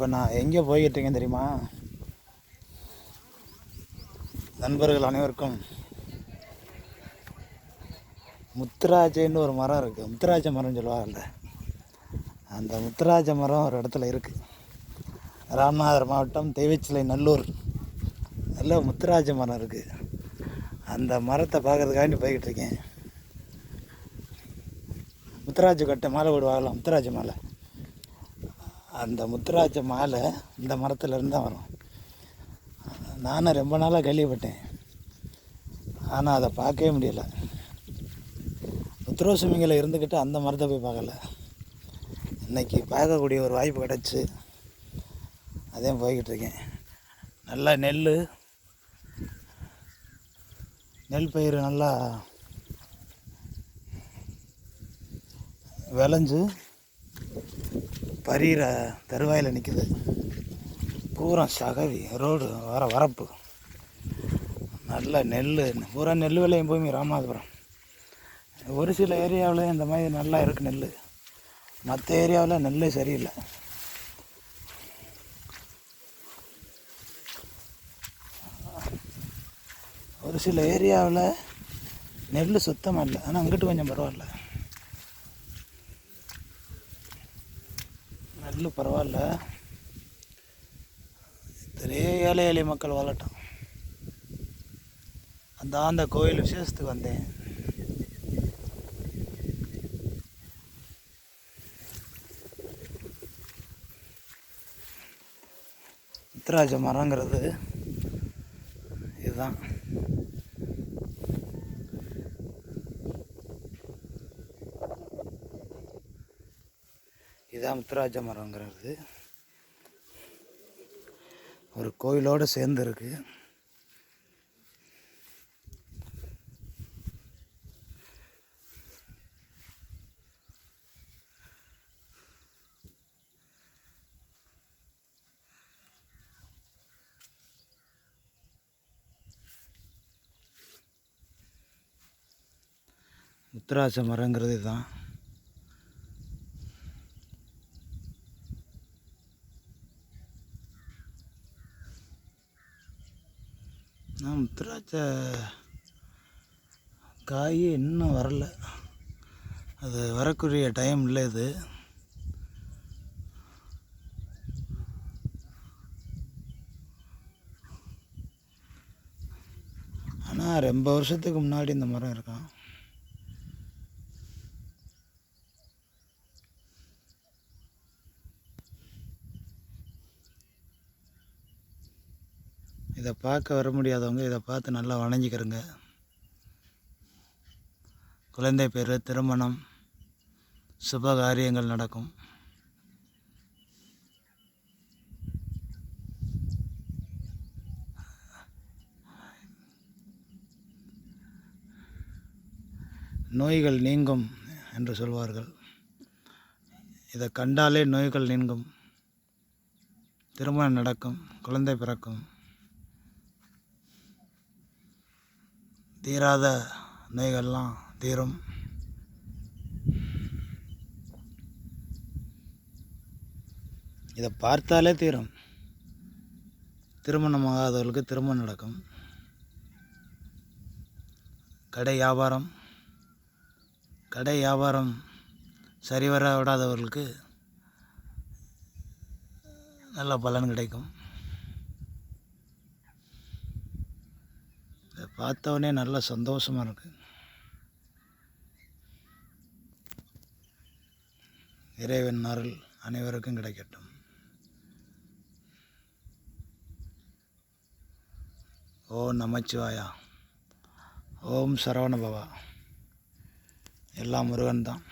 இப்போ நான் எங்கே போய்கிட்டுருக்கேன் தெரியுமா? நண்பர்கள் அனைவருக்கும் முத்துராஜைன்னு ஒரு மரம் இருக்குது. முத்துராஜ மரம்னு சொல்லுவாங்கல்ல, அந்த முத்துராஜ மரம் ஒரு இடத்துல இருக்குது. ராமநாதபுரம் மாவட்டம் தெய்வச்சிலை நல்லூர் நல்ல முத்துராஜ மரம் இருக்குது. அந்த மரத்தை பார்க்கறதுக்காண்டி போய்கிட்டு இருக்கேன். முத்துராஜ கட்டை மாலை போடுவாங்களாம், முத்துராஜ மாலை. அந்த முத்துராஜ மாலை இந்த மரத்துலேருந்து தான் வரும். நானும் ரொம்ப நாளாக கேள்விப்பட்டேன், ஆனால் அதை பார்க்கவே முடியலை. உத்திரோசுமிங்களை இருந்துக்கிட்டு அந்த மரத்தை போய் பார்க்கல. இன்றைக்கி பார்க்கக்கூடிய ஒரு வாய்ப்பு கிடச்சி அதே போய்கிட்டு இருக்கேன். நல்லா நெல் பயிர் நல்லா விளைஞ்சு பறிகிற தருவாயில் நிற்குது. பூரா சகவி ரோடு வரப்பு, நல்ல நெல், பூரா நெல் விளையும் பூமி ராமநாதபுரம். ஒரு சில ஏரியாவில் இந்த மாதிரி நல்லா இருக்குது நெல், மற்ற ஏரியாவில் நெல்லே சரியில்லை. ஒரு சில ஏரியாவில் நெல் சுத்தமாக இல்லை, ஆனால் அங்கிட்டு கொஞ்சம் பரவாயில்ல, நெல் பரவாயில்ல. இத்தனையே ஏழை எளிய மக்கள் வாழட்டும். அந்த கோயில் விசேஷத்துக்கு வந்தேன். முத்துராஜ மரங்கிறது இதுதான். இதுதான் முத்துராஜ மரங்கிறது. ஒரு கோயிலோடு சேர்ந்து இருக்குது. முத்துராஜ மரங்கிறது இதுதான். முத்துராஜ காய் இன்னும் வரல, அது வரக்கூடிய டைம் இல்லை இது. ஆனால் ரொம்ப வருஷத்துக்கு முன்னாடி இந்த மரம் இருக்கான். இதை பார்க்க வர முடியாதவங்க இதை பார்த்து நல்லா வணங்கிக்கிறங்க. குழந்தை பேர், திருமணம், சுப காரியங்கள் நடக்கும். நோய்கள் நீங்கும் என்று சொல்வார்கள். இதை கண்டாலே நோய்கள் நீங்கும், திருமணம் நடக்கும், குழந்தை பிறக்கும், தீராத நோய்கள்லாம் தீரும். இதை பார்த்தாலே தீரும். திருமணமாகாதவர்களுக்கு திருமணம் நடக்கும். கடை வியாபாரம் சரிவர விடாதவர்களுக்கு நல்ல பலன் கிடைக்கும். இதை பார்த்தவொடனே நல்ல சந்தோஷமாக இருக்குது. இறைவன் அருள் அனைவருக்கும் கிடைக்கட்டும். ஓம் நமச்சிவாயா, ஓம் சரவண பவா. எல்லாம் முருகன் தான்.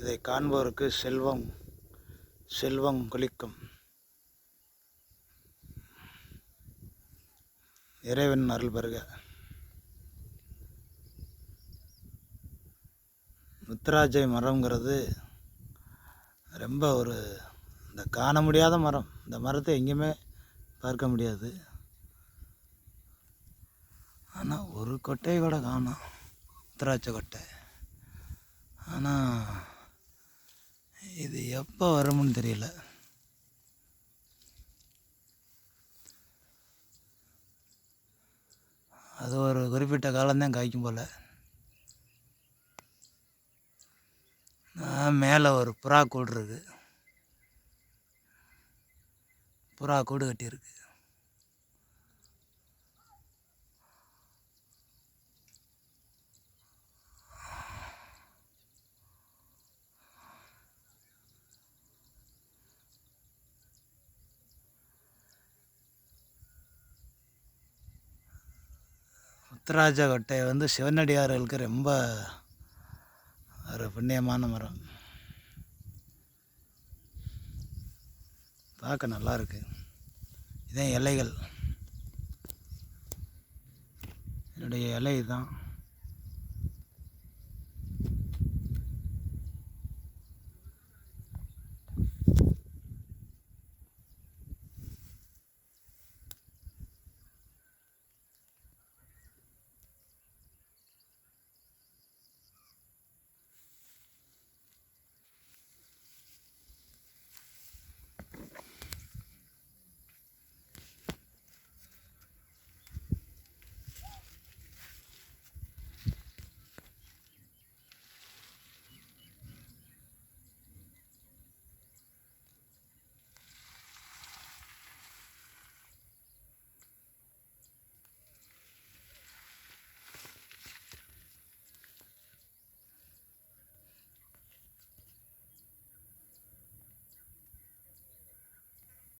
இதை காண்பவருக்கு செல்வம் செல்வம் கொளிக்கும். இறைவன் அருள் பெறுக. முத்துராஜை மரம்ங்கிறது ரொம்ப ஒரு இந்த காண முடியாத மரம். இந்த மரத்தை எங்கேயுமே பார்க்க முடியாது. ஆனால் ஒரு கொட்டை கூட காணோம், முத்துராட்சை கொட்டை. ஆனால் இது எப்போ வரும்னு தெரியல. அது ஒரு குறிப்பிட்ட காலம்தான் காய்க்கும் போல். மேலே ஒரு புறா கூடு இருக்குது. புறா கூடு கட்டியிருக்கு. முத்துராஜ கொட்டை சிவனடியார்களுக்கு ரொம்ப ஒரு புண்ணியமான மரம். பார்க்க நல்லா இருக்கு. இதான் இலைகள். என்னுடைய இலை தான்.